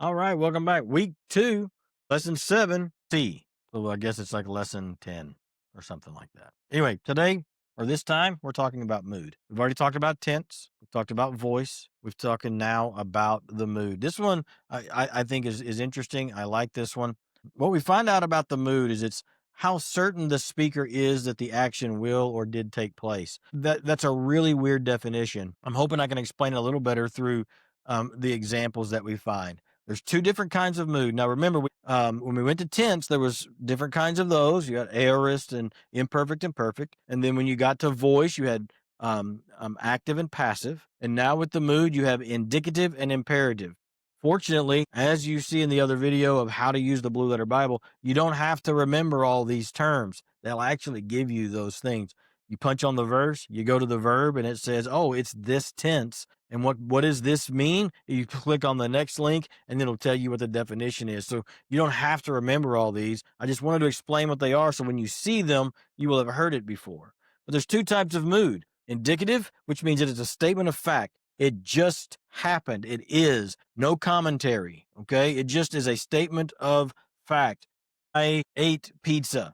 All right, welcome back. Week 2, lesson 7, C. So I guess it's like lesson 10 or something like that. Anyway, today or this time, we're talking about mood. We've already talked about tense. We've talked about voice. We've talking now about the mood. This one I think is interesting. I like this one. What we find out about the mood is it's how certain the speaker is that the action will or did take place. That's a really weird definition. I'm hoping I can explain it a little better through the examples that we find. There's two different kinds of mood. Now, remember, when we went to tense, there was different kinds of those. You had aorist and imperfect and perfect. And then when you got to voice, you had active and passive. And now with the mood, you have indicative and imperative. Fortunately, as you see in the other video of how to use the Blue Letter Bible, you don't have to remember all these terms. They'll actually give you those things. You punch on the verse, you go to the verb, and it says, oh, it's this tense. And what does this mean? You click on the next link, and it'll tell you what the definition is. So you don't have to remember all these. I just wanted to explain what they are, so when you see them, you will have heard it before. But there's two types of mood. Indicative, which means it is a statement of fact. It just happened. It is. No commentary. Okay? It just is a statement of fact. I ate pizza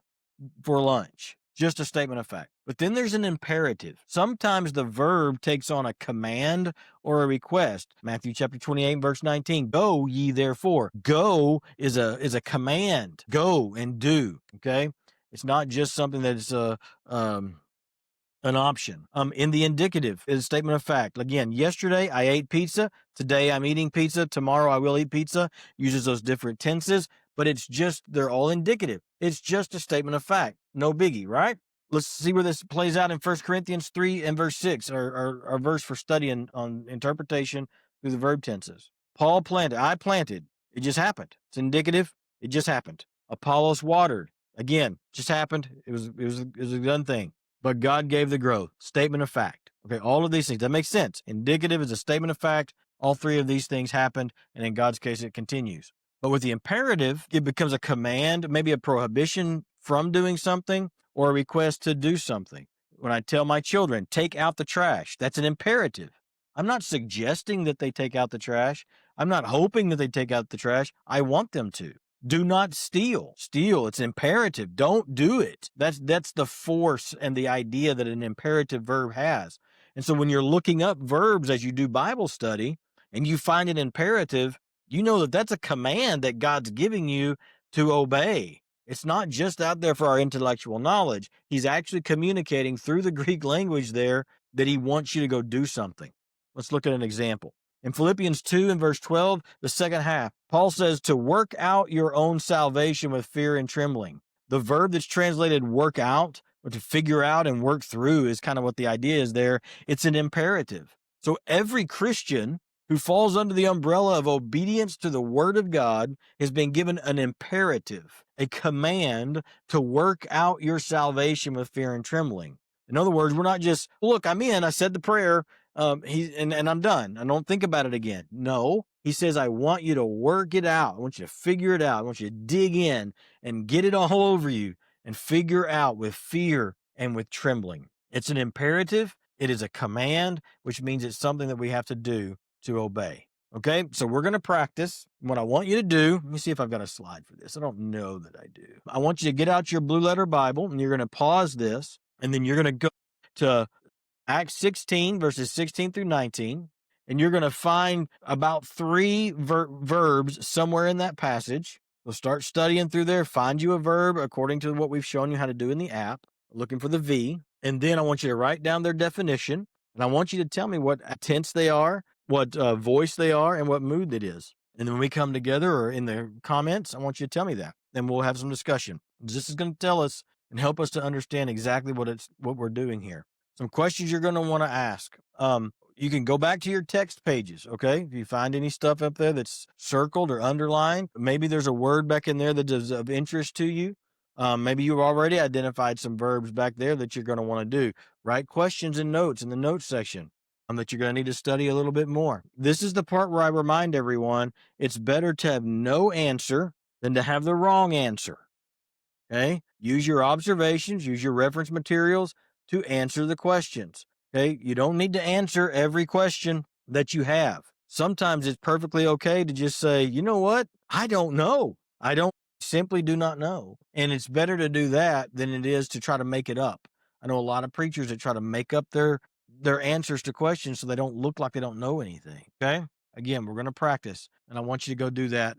for lunch. Just a statement of fact. But then there's an imperative. Sometimes the verb takes on a command or a request. Matthew chapter 28, verse 19. Go ye therefore. Go is a command. Go and do. Okay? It's not just something that is an option. In the indicative is a statement of fact. Again, yesterday I ate pizza. Today I'm eating pizza. Tomorrow I will eat pizza. Uses those different tenses, but they're all indicative. It's just a statement of fact. No biggie, right? Let's see where this plays out in 1 Corinthians 3 and verse 6, our verse for studying on interpretation through the verb tenses. Paul planted. I planted. It just happened. It's indicative. It just happened. Apollos watered. Again, just happened. It was a done thing. But God gave the growth. Statement of fact. Okay, all of these things. That makes sense. Indicative is a statement of fact. All three of these things happened, and in God's case, it continues. But with the imperative, it becomes a command, maybe a prohibition from doing something, or a request to do something. When I tell my children, take out the trash, that's an imperative. I'm not suggesting that they take out the trash. I'm not hoping that they take out the trash. I want them to. Do not steal. Steal, it's imperative. Don't do it. That's the force and the idea that an imperative verb has. And so when you're looking up verbs as you do Bible study and you find an imperative, you know that that's a command that God's giving you to obey. It's not just out there for our intellectual knowledge. He's actually communicating through the Greek language there that he wants you to go do something. Let's look at an example. In Philippians 2 and verse 12, the second half, Paul says to work out your own salvation with fear and trembling. The verb that's translated work out, or to figure out and work through, is kind of what the idea is there. It's an imperative. So every Christian who falls under the umbrella of obedience to the word of God has been given an imperative, a command to work out your salvation with fear and trembling. In other words, we're not just, look, I'm in, I said the prayer, and I'm done. I don't think about it again. No, he says, I want you to work it out. I want you to figure it out. I want you to dig in and get it all over you and figure out with fear and with trembling. It's an imperative. It is a command, which means it's something that we have to do to obey. Okay, so we're going to practice. What I want you to do, let me see if I've got a slide for this. I don't know that I do. I want you to get out your Blue Letter Bible, and you're going to pause this, and then you're going to go to Acts 16, verses 16 through 19, and you're going to find about three verbs somewhere in that passage. We'll start studying through there, find you a verb according to what we've shown you how to do in the app, looking for the V, and then I want you to write down their definition, and I want you to tell me what tense they are, what voice they are, and what mood it is. And then when we come together or in the comments, I want you to tell me that. Then we'll have some discussion. This is going to tell us and help us to understand exactly what we're doing here. Some questions you're going to want to ask. You can go back to your text pages, okay? If you find any stuff up there that's circled or underlined, maybe there's a word back in there that is of interest to you. Maybe you've already identified some verbs back there that you're going to want to do. Write questions and notes in the notes section that you're going to need to study a little bit more. This is the part where I remind everyone it's better to have no answer than to have the wrong answer. Okay? Use your observations, use your reference materials to answer the questions. Okay? You don't need to answer every question that you have. Sometimes it's perfectly okay to just say, you know what? I don't know. I don't simply do not know. And it's better to do that than it is to try to make it up. I know a lot of preachers that try to make up their answers to questions so they don't look like they don't know anything. Okay. Again, we're going to practice, and I want you to go do that.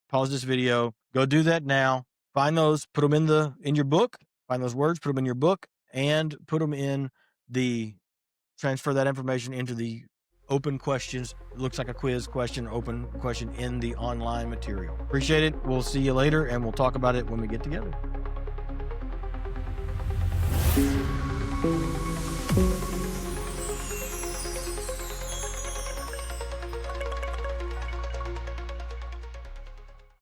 Pause this video, go do that now. Find those, put them in your book, find those words, put them in your book, and put them in the transfer that information into the open questions. It looks like a quiz question, open question in the online material. Appreciate it. We'll see you later, and we'll talk about it when we get together.